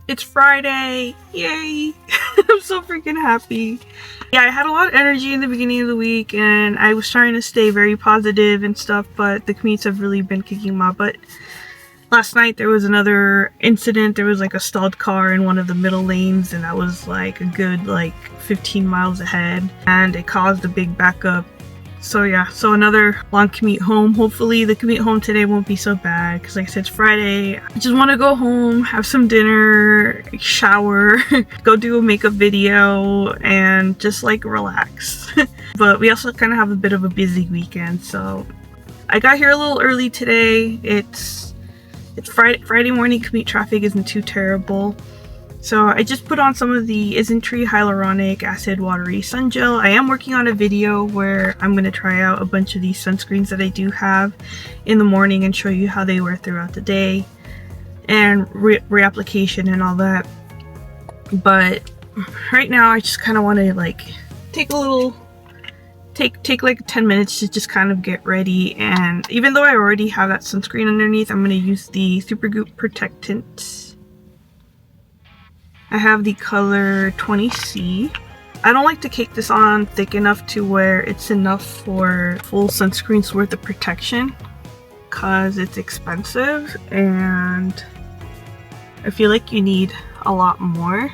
It's Friday. Yay. I'm so freaking happy. Yeah, I had a lot of energy in the beginning of the week and I was trying to stay very positive and stuff, but the commutes have really been kicking my butt. Last night there was another incident. There was like a stalled car in one of the middle lanes and I was like a good 15 miles ahead and it caused a big backup. So yeah, so another long commute home. Hopefully the commute home today won't be so bad because like I said, it's Friday. I just want to go home, have some dinner, shower, go do a makeup video and just like relax. But we also kind of have a bit of a busy weekend, so I got here a little early today. It's Friday morning. Commute traffic isn't too terrible. So I just put on some of the Isntree Hyaluronic Acid Watery Sun Gel. I am working on a video where I'm going to try out a bunch of these sunscreens that I do have in the morning and show you how they wear throughout the day and reapplication and all that. But right now I just kind of want to take like 10 minutes to just kind of get ready. And even though I already have that sunscreen underneath, I'm going to use the Supergoop Protect Tint. I have the color 20C. I don't like to cake this on thick enough to where it's enough for full sunscreen's worth of protection because it's expensive and I feel like you need a lot more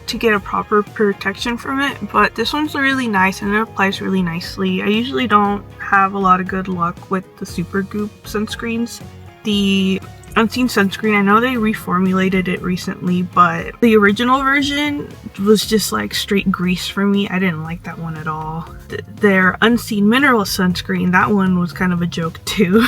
to get a proper protection from it. But this one's really nice and it applies really nicely. I usually don't have a lot of good luck with the Supergoop sunscreens. The Unseen sunscreen, I know they reformulated it recently, but the original version was just like straight grease for me. I didn't like that one at all. Their Unseen mineral sunscreen, that one was kind of a joke too.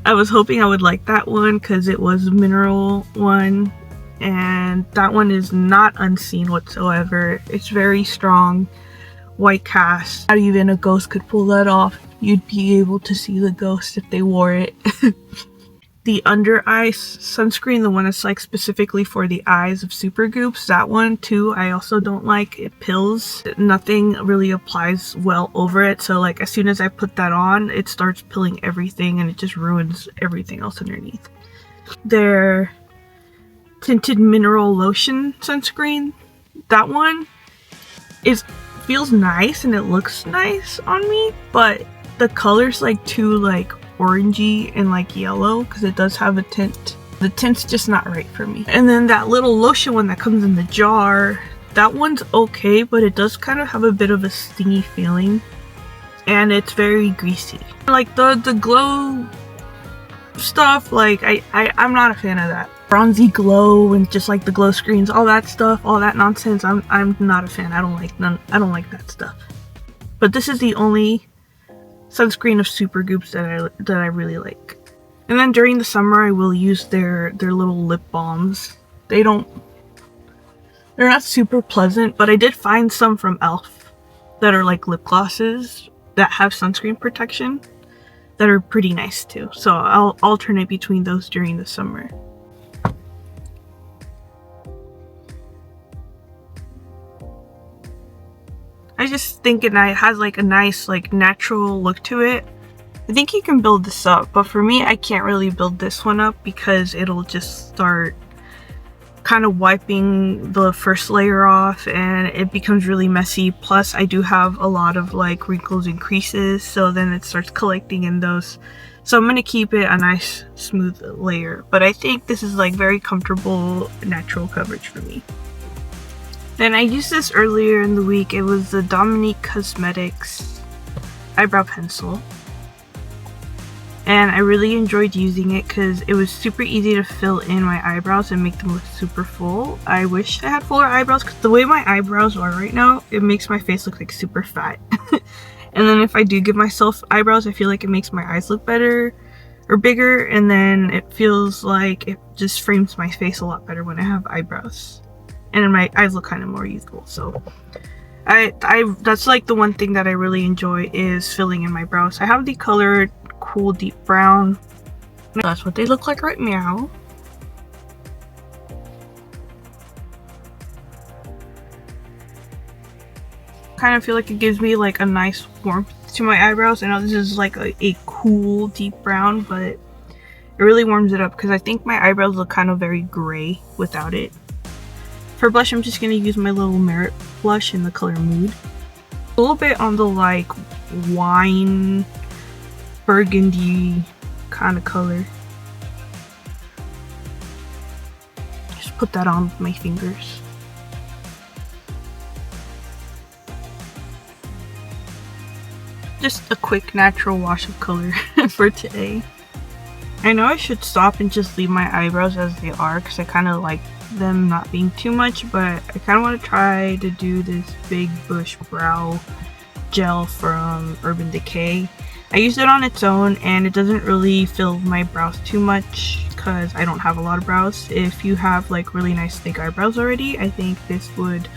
I was hoping I would like that one because it was a mineral one, and that one is not unseen whatsoever. It's very strong white cast. Not even a ghost could pull that off. You'd be able to see the ghost if they wore it. The under eye sunscreen, the one that's like specifically for the eyes of Supergoops, that one too I also don't like. It pills. Nothing really applies well over it, so like as soon as I put that on, it starts pilling everything and it just ruins everything else underneath. Their tinted mineral lotion sunscreen, that one feels nice and it looks nice on me, but the color's like too orangey and yellow because it does have a tint. The tint's just not right for me. And then that little lotion one that comes in the jar, that one's okay, but it does kind of have a bit of a stingy feeling and it's very greasy. Like the glow stuff, I'm not a fan of that. Bronzy glow and just like the glow screens, all that stuff, all that nonsense, I'm not a fan. I don't like that stuff. But this is the only sunscreen of Supergoops that I really like. And then during the summer I will use their little lip balms. They're not super pleasant, but I did find some from e.l.f. that are like lip glosses that have sunscreen protection that are pretty nice too. So I'll alternate between those during the summer. I just think it has like a nice natural look to it. I think you can build this up, but for me I can't really build this one up because it'll just start kind of wiping the first layer off and it becomes really messy. Plus I do have a lot of wrinkles and creases, so then it starts collecting in those. So I'm going to keep it a nice smooth layer, but I think this is very comfortable natural coverage for me. Then I used this earlier in the week. It was the Dominique Cosmetics eyebrow pencil. And I really enjoyed using it because it was super easy to fill in my eyebrows and make them look super full. I wish I had fuller eyebrows because the way my eyebrows are right now, it makes my face look like super fat. And then if I do give myself eyebrows, I feel like it makes my eyes look better or bigger, and then it feels like it just frames my face a lot better when I have eyebrows. And my eyes look kind of more youthful. So that's the one thing that I really enjoy is filling in my brows. I have the color Cool Deep Brown. That's what they look like right now. Kind of feel like it gives me a nice warmth to my eyebrows. I know this is a cool deep brown, but It really warms it up because I think my eyebrows look kind of very gray without it. For blush, I'm just going to use my little Myricks blush in the color Mood. A little bit on the like wine burgundy kind of color. Just put that on with my fingers. Just a quick natural wash of color for today. I know I should stop and just leave my eyebrows as they are because I kind of like them not being too much, but I kind of want to try to do this Big Bush Brow Gel from Urban Decay. I used it on its own and it doesn't really fill my brows too much because I don't have a lot of brows. If you have like really nice thick eyebrows already, I think this would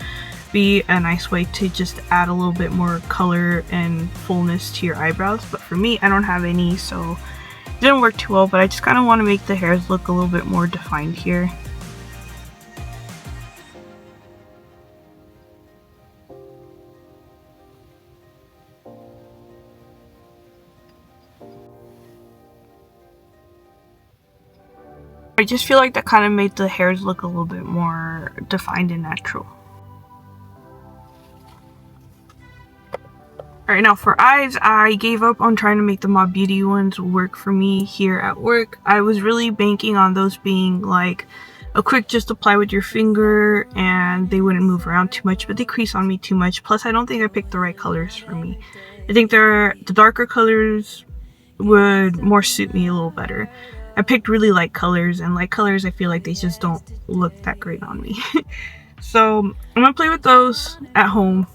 be a nice way to just add a little bit more color and fullness to your eyebrows. But for me, I don't have any, so it didn't work too well, but I just kind of want to make the hairs look a little bit more defined here. I just feel like that kind of made the hairs look a little bit more defined and natural. Alright, now for eyes, I gave up on trying to make the Mob Beauty ones work for me here at work. I was really banking on those being like a quick just apply with your finger and they wouldn't move around too much, but they crease on me too much. Plus, I don't think I picked the right colors for me. I think the darker colors would more suit me a little better. I picked really light colors, and light colors I feel like they just don't look that great on me. So I'm gonna play with those at home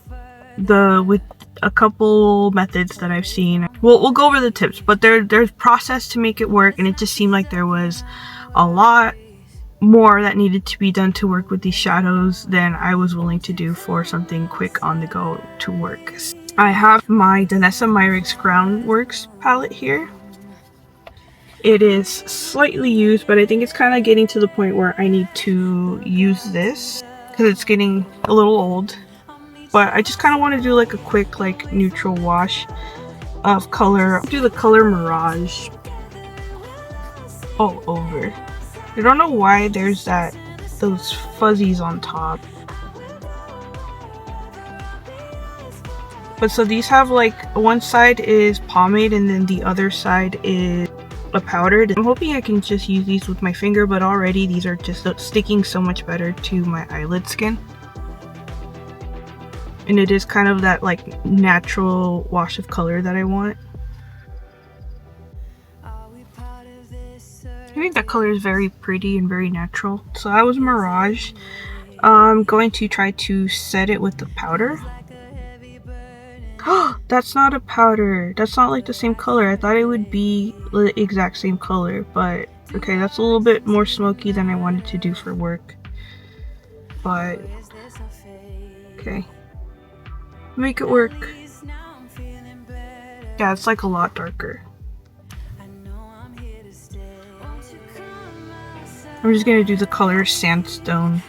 with a couple methods that I've seen. We'll go over the tips, but there's process to make it work, and it just seemed like there was a lot more that needed to be done to work with these shadows than I was willing to do for something quick on the go to work. I have my Danessa Myricks Groundworks palette here. It is slightly used, but I think it's kind of getting to the point where I need to use this because it's getting a little old. But I just kind of want to do like a quick like neutral wash of color. I'll do the color Mirage all over. I don't know why there's those fuzzies on top. But so these have like one side is pomade and then the other side is a powdered. I'm hoping I can just use these with my finger, but already these are just sticking so much better to my eyelid skin. And it is kind of that like natural wash of color that I want. I think that color is very pretty and very natural. So that was Mirage. I'm going to try to set it with the powder. That's not a powder. That's not like the same color. I thought it would be the exact same color, but okay, that's a little bit more smoky than I wanted to do for work. But okay, make it work. Yeah, it's like a lot darker. I'm just gonna do the color Sandstone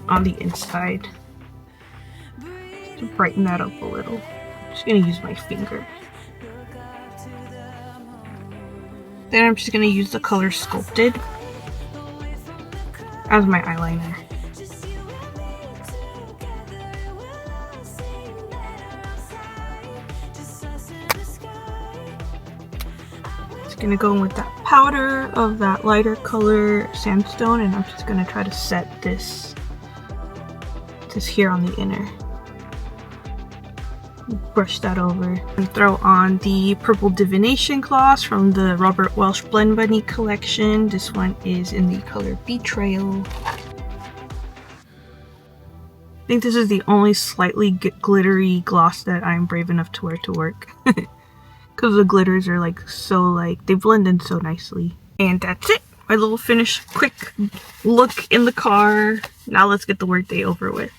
on the inside to brighten that up a little. Just gonna use my finger. Then I'm just gonna use the color Sculpted as my eyeliner. Just gonna go in with that powder of that lighter color Sandstone, and I'm just gonna try to set this here on the inner. Brush that over and throw on the Purple Divination gloss from the Robert Welsh Blend Bunny collection. This one is in the color Betrayal. I think this is the only slightly glittery gloss that I'm brave enough to wear to work. Because the glitters are like so like, they blend in so nicely. And that's it. My little finished quick look in the car. Now let's get the workday over with.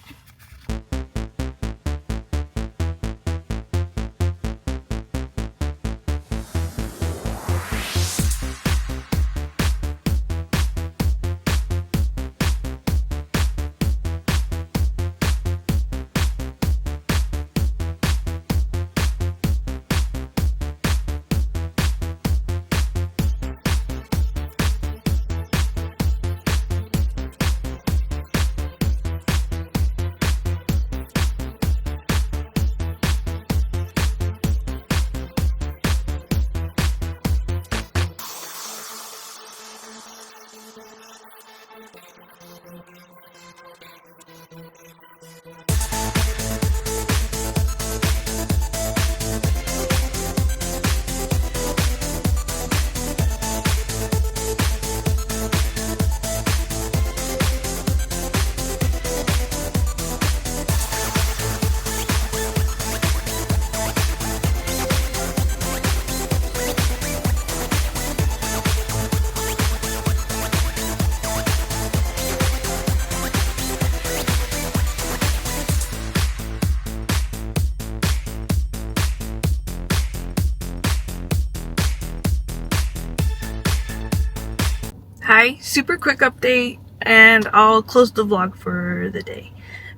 Hi, super quick update, and I'll close the vlog for the day.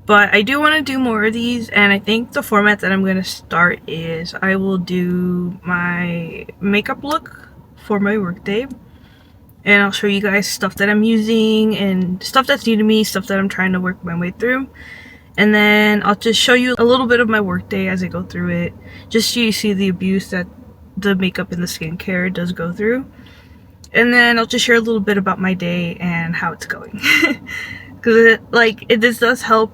But I do want to do more of these, and I think the format that I'm going to start is I will do my makeup look for my workday. And I'll show you guys stuff that I'm using and stuff that's new to me, stuff that I'm trying to work my way through. And then I'll just show you a little bit of my workday as I go through it, just so you see the abuse that the makeup and the skincare does go through. And then I'll just share a little bit about my day and how it's going. Because this does help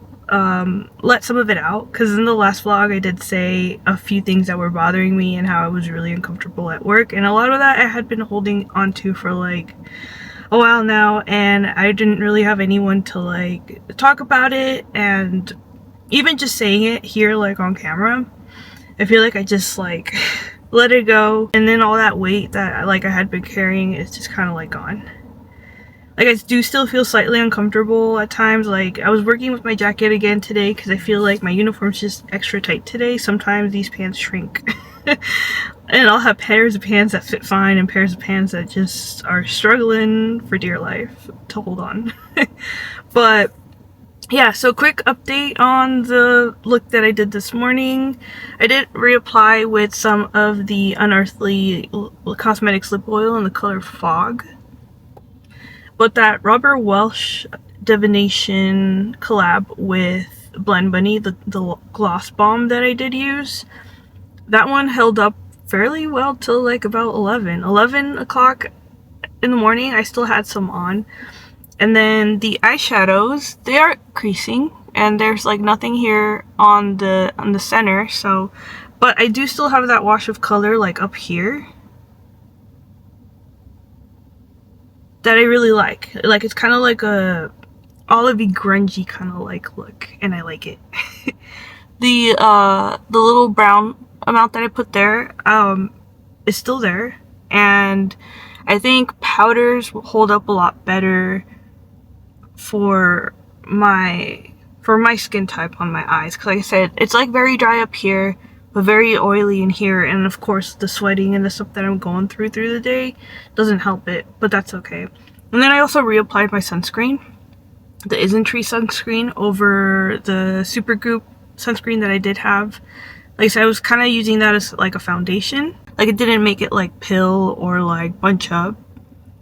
let some of it out. Because in the last vlog I did say a few things that were bothering me and how I was really uncomfortable at work. And a lot of that I had been holding on to for like a while now. And I didn't really have anyone to like talk about it. And even just saying it here like on camera, I feel like I just like let it go, and then all that weight that like I had been carrying is just kind of like gone. Like I do still feel slightly uncomfortable at times. Like I was working with my jacket again today because I feel like my uniform's just extra tight today. Sometimes these pants shrink. And I'll have pairs of pants that fit fine and pairs of pants that just are struggling for dear life to hold on. But yeah, so quick update on the look that I did this morning. I did reapply with some of the Unearthly Cosmetics lip oil in the color Fog. But that Robert Welsh Divination collab with Blend Bunny, the gloss bomb that I did use, that one held up fairly well till like about 11 o'clock in the morning. I still had some on. And then the eyeshadows, they are creasing, and there's like nothing here on the center, so, but I do still have that wash of color like up here that I really like. Like it's kind of like a olivey grungy kind of like look, and I like it. The little brown amount that I put there is still there, and I think powders will hold up a lot better for my skin type on my eyes, because like I said, it's like very dry up here but very oily in here, and of course the sweating and the stuff that I'm going through the day doesn't help it, but that's okay. And then I also reapplied my sunscreen, the Isntree sunscreen, over the Supergoop sunscreen that I did have. Like I said, I was kind of using that as like a foundation. Like it didn't make it like pill or like bunch up.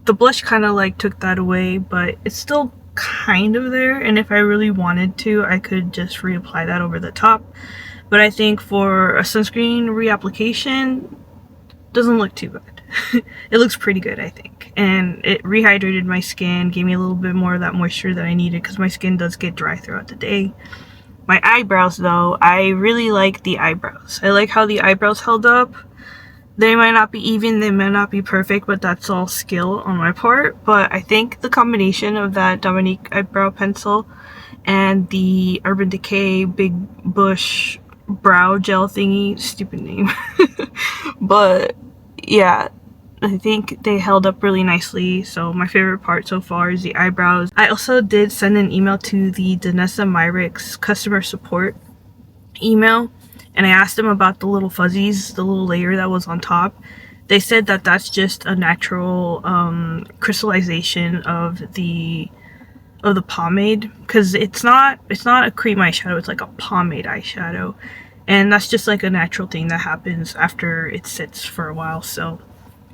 The blush kind of like took that away, but it's still kind of there, and if I really wanted to I could just reapply that over the top. But I think for a sunscreen reapplication, doesn't look too bad. It looks pretty good, I think, and it rehydrated my skin, gave me a little bit more of that moisture that I needed, because my skin does get dry throughout the day. My eyebrows though, I really like the eyebrows. I like how the eyebrows held up. They might not be even, they might not be perfect, but that's all skill on my part. But I think the combination of that Dominique eyebrow pencil and the Urban Decay Big Bush brow gel thingy, stupid name, but yeah, I think they held up really nicely. So my favorite part so far is the eyebrows. I also did send an email to the Danessa Myricks customer support email, and I asked them about the little fuzzies, the little layer that was on top. They said that that's just a natural crystallization of the pomade, because it's not a cream eyeshadow, it's like a pomade eyeshadow, and that's just like a natural thing that happens after it sits for a while. So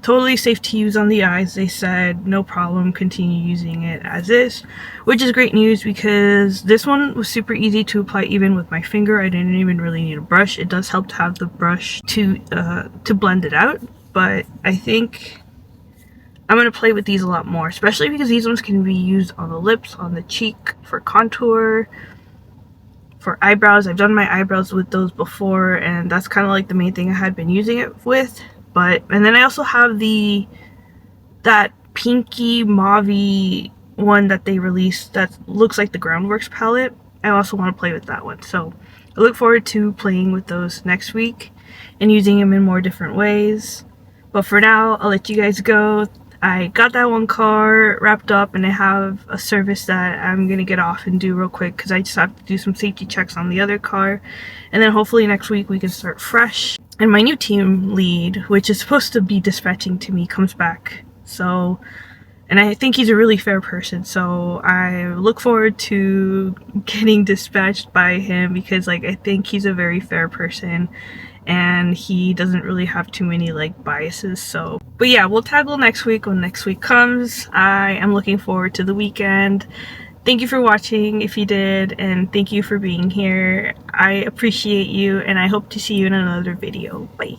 totally safe to use on the eyes. They said no problem, continue using it as is, which is great news, because this one was super easy to apply even with my finger. I didn't even really need a brush. It does help to have the brush to blend it out, but I think I'm going to play with these a lot more, especially because these ones can be used on the lips, on the cheek, for contour, for eyebrows. I've done my eyebrows with those before, and that's kind of like the main thing I had been using it with. And then I also have that pinky mauvey one that they released that looks like the Groundworks palette. I also want to play with that one, so I look forward to playing with those next week and using them in more different ways. But for now, I'll let you guys go. I got that one car wrapped up, and I have a service that I'm gonna get off and do real quick, because I just have to do some safety checks on the other car, and then hopefully next week we can start fresh. And my new team lead, which is supposed to be dispatching to me, comes back, so And I think he's a really fair person, so I look forward to getting dispatched by him because like I think he's a very fair person and he doesn't really have too many like biases. So but yeah, we'll tackle next week when next week comes. I am looking forward to the weekend. Thank you for watching if you did, and thank you for being here. I appreciate you, and I hope to see you in another video. Bye.